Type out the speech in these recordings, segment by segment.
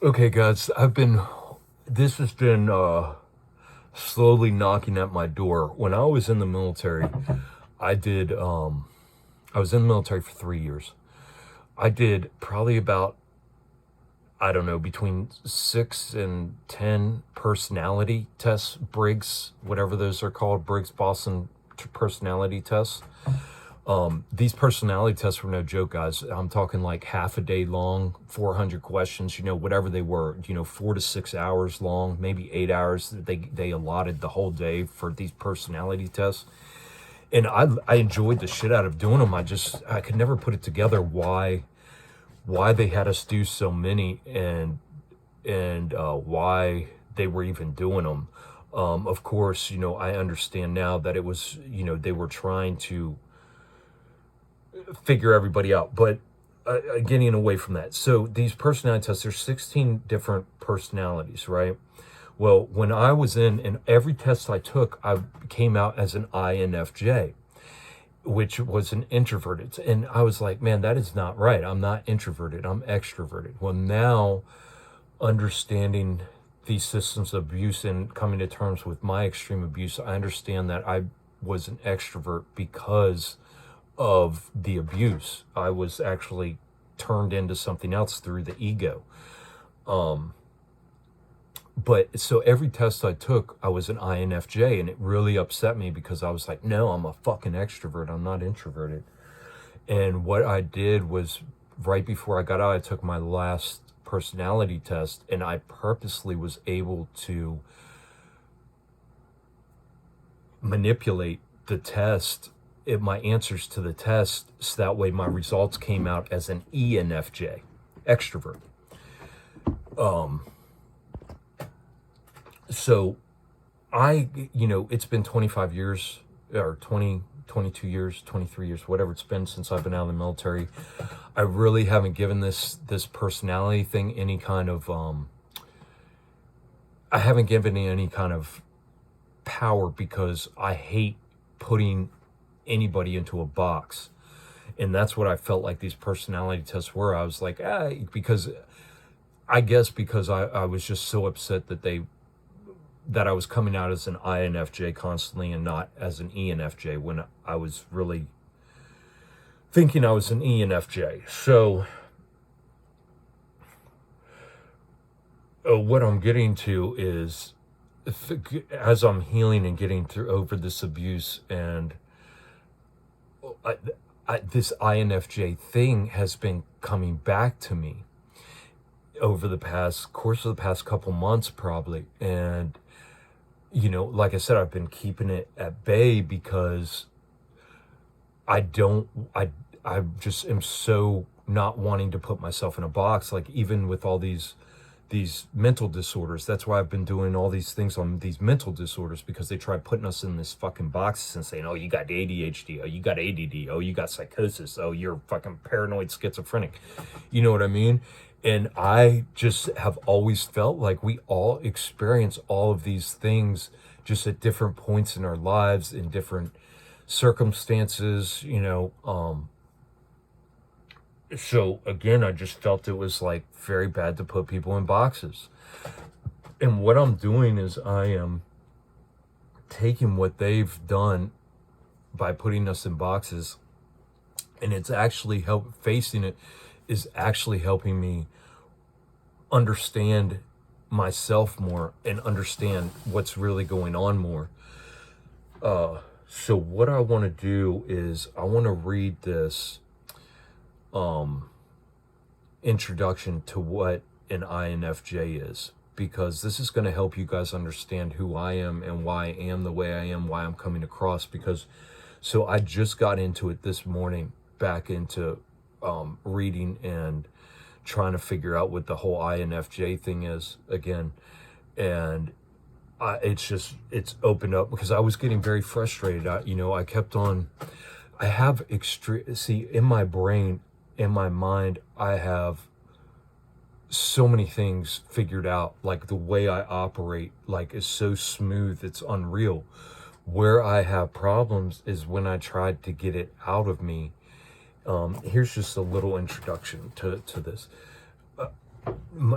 Okay, guys, this has been slowly knocking at my door. When I was in the military, I did, I was in the military for 3 years. I did probably about, I don't know, between 6 and 10 personality tests, Briggs, whatever those are called, Briggs Boston personality tests. These personality tests were no joke, guys. I'm talking like half a day long, 400 questions, whatever they were, 4 to 6 hours long, maybe 8 hours. They allotted the whole day for these personality tests. And I enjoyed the shit out of doing them. I could never put it together why they had us do so many and why they were even doing them. Of course, I understand now that it was, they were trying to figure everybody out. But getting away from that. So these personality tests, there's 16 different personalities, right? Well, when I was in every test I took, I came out as an INFJ, which was an introverted. And I was like, man, that is not right. I'm not introverted. I'm extroverted. Well, now understanding these systems of abuse and coming to terms with my extreme abuse, I understand that I was an extrovert because of the abuse. I was actually turned into something else through the ego. But so every test I took, I was an INFJ, and it really upset me because I was like, no, I'm a fucking extrovert. I'm not introverted. And what I did was right before I got out, I took my last personality test, and I purposely was able to manipulate the test, my answers to the test, so that way my results came out as an ENFJ, extrovert. So it's been 25 years or 20, 22 years, 23 years, whatever it's been since I've been out of the military. I really haven't given this personality thing any kind of, I haven't given it any kind of power because I hate putting anybody into a box. And that's what I felt like these personality tests were. I was like, because I was just so upset that I was coming out as an INFJ constantly and not as an ENFJ when I was really thinking I was an ENFJ. So what I'm getting to is, as I'm healing and getting through over this abuse, and this INFJ thing has been coming back to me over the course of the past couple months, probably. And like I said, I've been keeping it at bay because I just am so not wanting to put myself in a box. Like, even with all these mental disorders, that's why I've been doing all these things on these mental disorders, because they try putting us in this fucking boxes and saying, oh, you got ADHD, oh, you got ADD, oh, you got psychosis, oh, you're fucking paranoid schizophrenic. You know what I mean? And I just have always felt like we all experience all of these things just at different points in our lives, in different circumstances, So again, I just felt it was like very bad to put people in boxes. And what I'm doing is I am taking what they've done by putting us in boxes, and it's actually facing it is actually helping me understand myself more and understand what's really going on more. So what I want to do is I want to read this introduction to what an INFJ is, because this is going to help you guys understand who I am and why I am the way I am, why I'm coming across. Because so I just got into it this morning, back into reading and trying to figure out what the whole INFJ thing is again. And it's opened up because I was getting very frustrated. I kept on, I have in my brain, in my mind, I have so many things figured out. Like, the way I operate, like, is so smooth, it's unreal. Where I have problems is when I tried to get it out of me. Here's just a little introduction to this.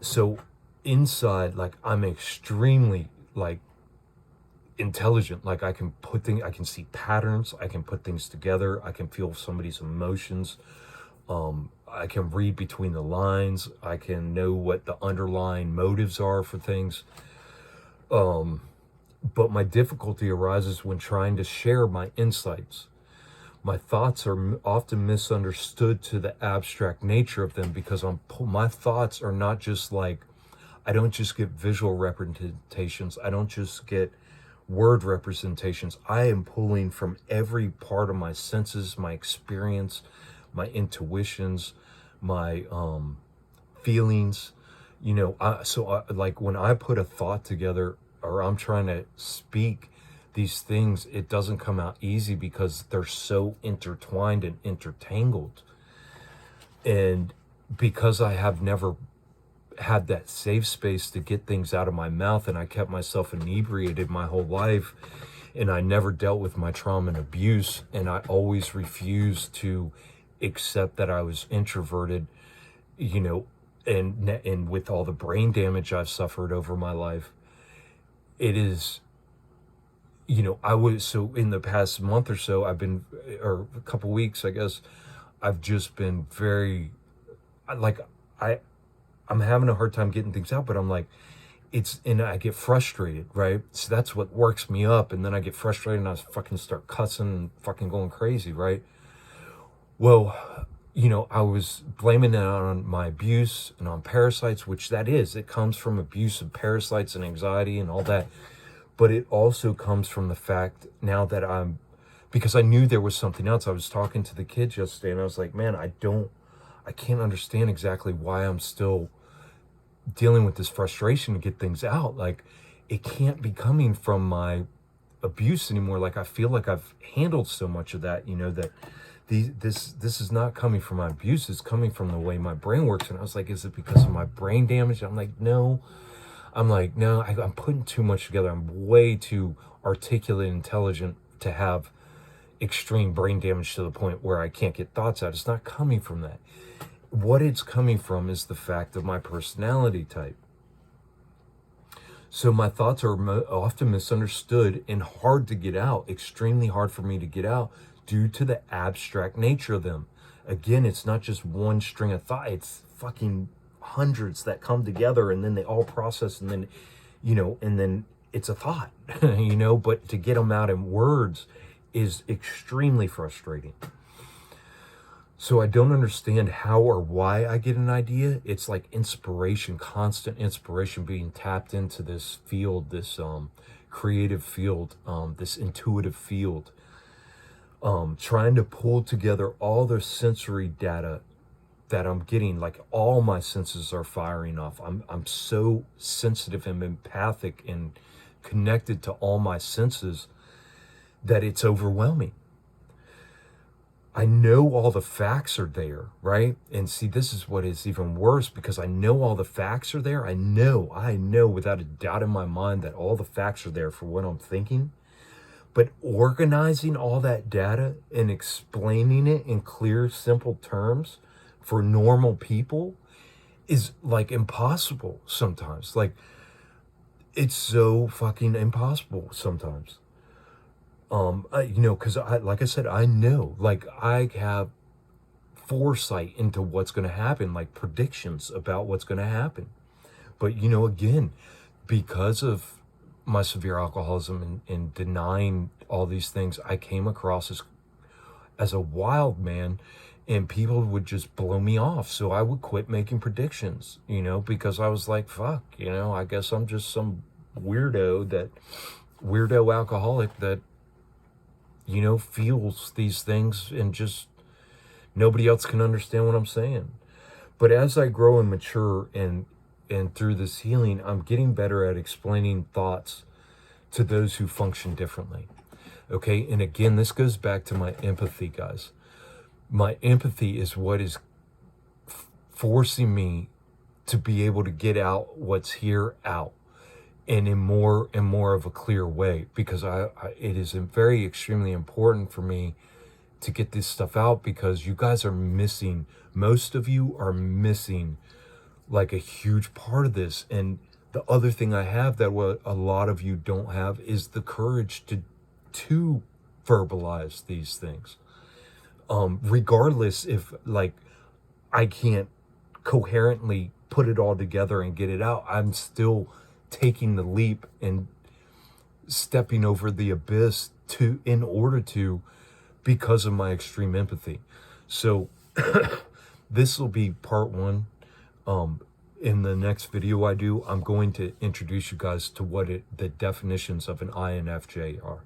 So inside, like, I'm extremely, like, intelligent. Like, I can see patterns, I can put things together, I can feel somebody's emotions, I can read between the lines, I can know what the underlying motives are for things. But my difficulty arises when trying to share my insights. My thoughts are often misunderstood to the abstract nature of them, because my thoughts are not just like, I don't just get visual representations, I don't just get word representations. I am pulling from every part of my senses, my experience, my intuitions, my feelings. Like, when I put a thought together, or I'm trying to speak these things, it doesn't come out easy because they're so intertwined and intertangled. And because I have never had that safe space to get things out of my mouth, and I kept myself inebriated my whole life, and I never dealt with my trauma and abuse, and I always refused to accept that I was introverted, you know, and with all the brain damage I've suffered over my life, it is, I was, so in the past month or so, or a couple weeks, I guess, I've just been very, like, I, I'm having a hard time getting things out, but I'm like, and I get frustrated, right? So that's what works me up. And then I get frustrated and I fucking start cussing and fucking going crazy, right? Well, I was blaming it on my abuse and on parasites, which it comes from abuse of parasites and anxiety and all that. But it also comes from the fact now that because I knew there was something else. I was talking to the kids yesterday and I was like, man, I can't understand exactly why I'm still dealing with this frustration to get things out. Like, it can't be coming from my abuse anymore. Like, I feel like I've handled so much of that, that this is not coming from my abuse, it's coming from the way my brain works. And I was like, is it because of my brain damage? I'm like, no. I'm putting too much together. I'm way too articulate and intelligent to have extreme brain damage to the point where I can't get thoughts out. It's not coming from that. What it's coming from is the fact of my personality type. So my thoughts are often misunderstood and hard to get out, extremely hard for me to get out due to the abstract nature of them. Again, it's not just one string of thought, it's fucking hundreds that come together and then they all process, and then, and then it's a thought, but to get them out in words is extremely frustrating. So I don't understand how or why I get an idea. It's like inspiration, constant inspiration, being tapped into this field, this creative field, this intuitive field, trying to pull together all the sensory data that I'm getting. Like, all my senses are firing off. I'm so sensitive and empathic and connected to all my senses that it's overwhelming. I know all the facts are there, right? And see, this is what is even worse, because I know all the facts are there. I know without a doubt in my mind that all the facts are there for what I'm thinking. But organizing all that data and explaining it in clear, simple terms for normal people is like impossible sometimes. Like, it's so fucking impossible sometimes. Because like I said, I know, like, I have foresight into what's going to happen, like predictions about what's going to happen. But, again, because of my severe alcoholism and denying all these things, I came across as a wild man, and people would just blow me off. So I would quit making predictions, because I was like, fuck, I guess I'm just some weirdo alcoholic that, feels these things, and just nobody else can understand what I'm saying. But as I grow and mature and through this healing, I'm getting better at explaining thoughts to those who function differently. Okay. And again, this goes back to my empathy, guys. My empathy is what is forcing me to be able to get out what's here out, and in more and more of a clear way, because it is very extremely important for me to get this stuff out, because you guys are missing, most of you are missing like a huge part of this. And the other thing I have that what a lot of you don't have is the courage to verbalize these things. Regardless if like I can't coherently put it all together and get it out, I'm still taking the leap and stepping over the abyss in order to, because of my extreme empathy. So this will be part one. In the next video I do, I'm going to introduce you guys to what the definitions of an INFJ are.